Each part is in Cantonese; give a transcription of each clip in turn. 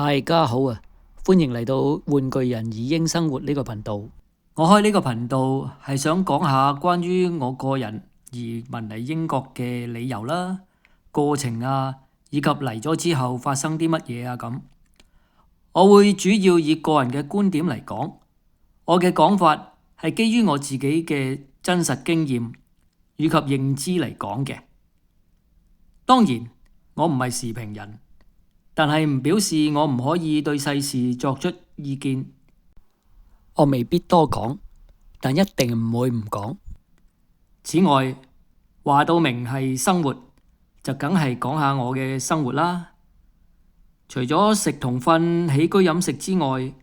大家好啊，歡迎嚟到玩具人移英生活呢個頻道。我開呢個頻道係想講下關於我個人移民嚟英國嘅理由啦、過程啊，以及嚟咗之後發生啲乜嘢啊咁。我會主要以個人嘅觀點嚟講，我嘅講法係基於我自己嘅真實經驗以及認知嚟講嘅。當然，我唔係時評人。但係唔表示我唔可以對世事作出意見，我未必多講，但一定唔會唔講。此外，話到明係生活，就梗係講下我嘅生活啦。除咗食同瞓、起居飲食之外，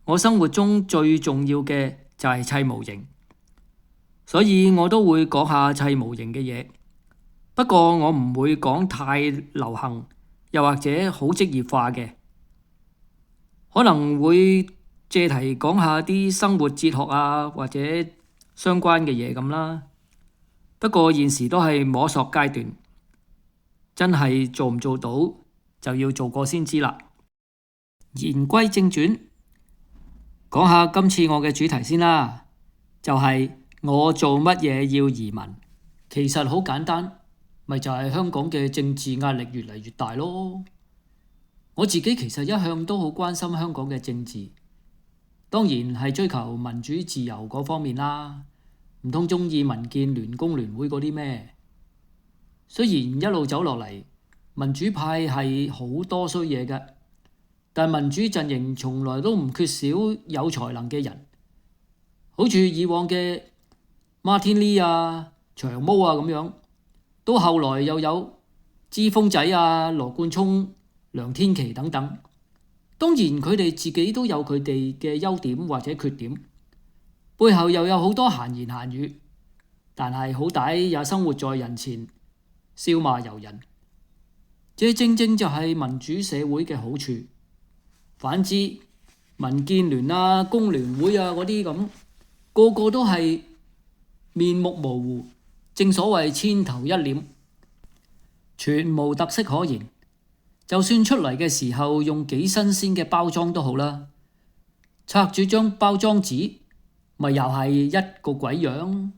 我生活中最重要嘅就係砌模型，所以我都會講下砌模型嘅嘢。不過我唔會講太流行，又或者好職業化嘅，可能會借題講下啲生活哲學啊，或者相關嘅嘢咁啦。不過現時都係摸索階段，真係做唔做到就要做過先知啦。言歸正傳，講下今次我嘅主題先啦，就係我做乜嘢要移民。其實好簡單。咪就係香港嘅政治壓力越嚟越大咯。我自己其實一向都好關心香港嘅政治，當然係追求民主自由嗰方面啦。唔通鍾意民建聯、工聯會嗰啲咩？雖然一路走落嚟，民主派係好多衰嘢嘅，但民主陣營從來都唔缺少有才能嘅人，好似以往嘅 Martin Lee 啊、長毛啊咁樣。到後來又有之鋒仔啊、羅冠聰、梁天琦等等，當然佢哋自己都有佢哋嘅優點或者缺點，背後又有好多閒言閒語，但係好歹也生活在人前，笑罵由人，這正正就係民主社會嘅好處。反之，民建聯啊、工聯會啊嗰啲咁，個個都係面目模糊。正所謂千頭一臉，全無特色可言。就算出嚟嘅時候用幾新鮮嘅包裝都好啦，拆住張包裝紙，咪又係一個鬼樣。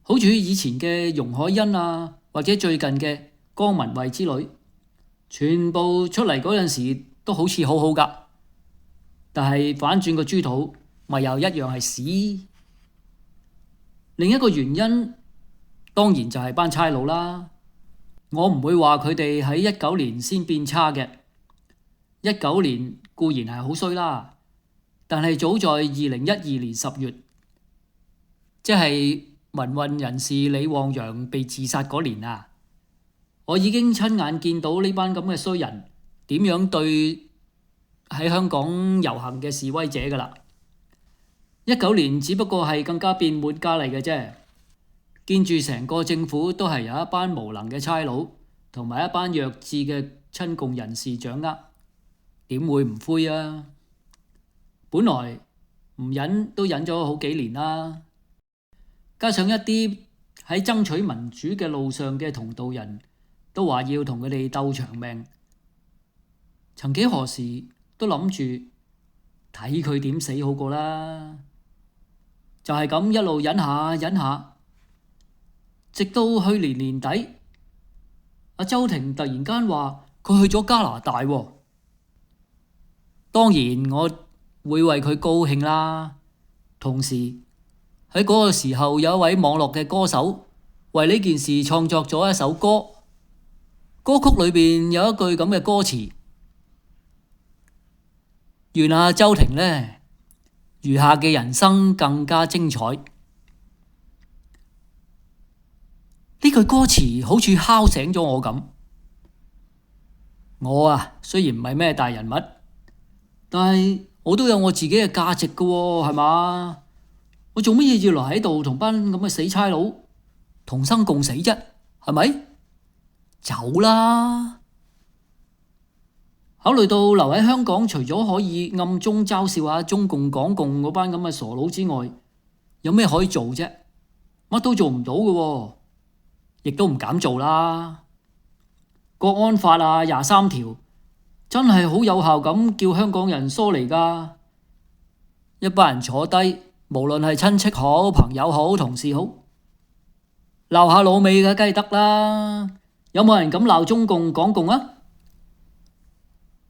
好似以前嘅容海恩啊，或者最近嘅江文慧之類，全部出嚟嗰陣時都好似好好㗎，但係反轉個豬肚，咪又一樣係屎。另一個原因，當然就係班差佬啦。我唔會話佢哋喺19年先變差嘅，19年固然係好衰啦，但係早在2012年10月，即係民運人士李旺陽被自殺嗰年啊，我已經親眼見到呢班咁嘅衰人點樣對喺香港遊行嘅示威者㗎啦。19年只不過係更加變本加厲嘅啫。見住成個政府都係有一班無能嘅差佬，同埋一班弱智嘅親共人士掌握，點會唔灰啊？本來唔忍都忍咗好幾年啦，加上一啲喺爭取民主嘅路上嘅同道人都話要同佢哋鬥長命，曾幾何時都諗住睇佢點死好過啦，就係咁一路忍下忍下。直到去年年底，阿周庭突然間話佢去咗加拿大喎。當然我會為佢高興啦。同時喺嗰個時候，有一位網絡嘅歌手為呢件事創作咗一首歌，歌曲裏邊有一句咁嘅歌詞：願阿周庭呢，餘下嘅人生更加精彩。呢句歌詞好似敲醒咗我咁。我啊，雖然唔係咩大人物，但係我都有我自己嘅價值㗎喎，係嘛？我做乜嘢要留喺度同班咁嘅死差佬同生共死啫？係咪？走啦！考慮到留喺香港，除咗可以暗中嘲笑下中共港共嗰班咁嘅傻佬之外，有咩可以做啫？乜都做唔到㗎喎。亦都唔敢做啦。國安法啊，23條真係好有效咁叫香港人疏離㗎。一班人坐低，無論係親戚好、朋友好、同事好，鬧下老味嘅梗係得啦。有冇人敢鬧中共、港共啊？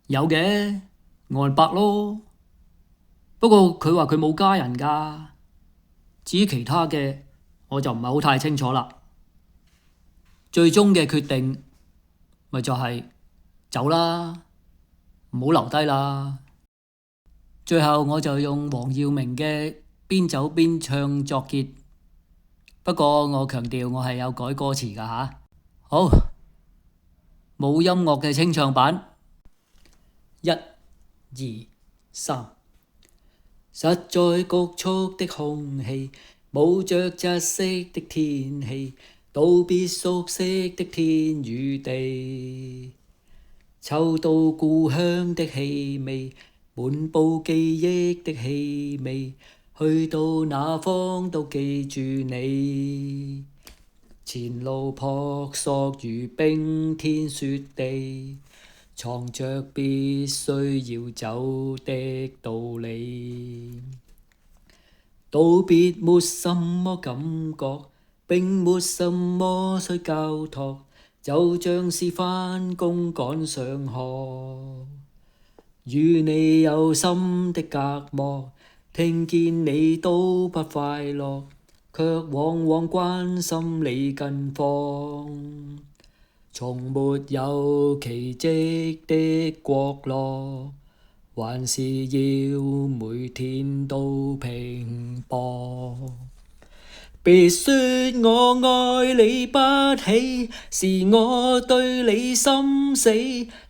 有嘅，岸伯咯。不過佢話佢冇家人㗎。至於其他嘅，我就唔係好太清楚啦。最終嘅決定咪就係走啦，唔好留低啦。最後我就用黃耀明嘅邊走邊唱作結，不過我強調我係有改歌詞㗎吓。好，冇音樂嘅清唱版，一、二、三。實在局促的空氣，冇着窒息的天氣，道別熟悉的天與地，嗅到故鄉的氣味，滿布記憶的氣味，去到哪方都記住你。前路撲朔如冰天雪地，藏着必須要走的道理。道別沒什麼感覺，並沒什麼需交託，就像是返工趕上學。與你有心的隔膜，聽見你都不快樂，卻往往關心你近況。從沒有奇蹟的國樂，還是要每天都拼搏。別說我愛你不起，是我對你心死，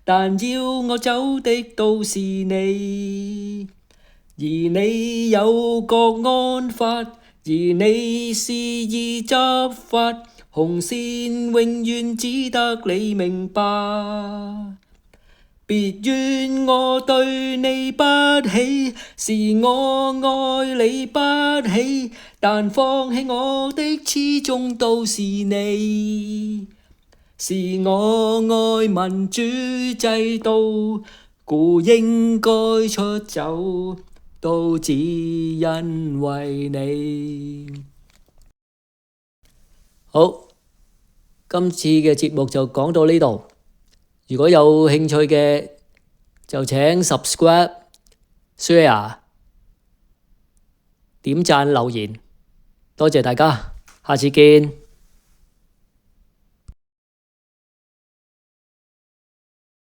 但要我走的都是你。而你有國安法，而你肆意執法，紅線永遠只得你明白。別怨我對你不起，是我愛你不起，但放棄我的始終都是你。是我愛民主制度，故應該出走，都只因為你。好，今次嘅節目就講到呢度。如果有興趣嘅，就請 subscribe、share、點讚、留言，多謝大家，下次見。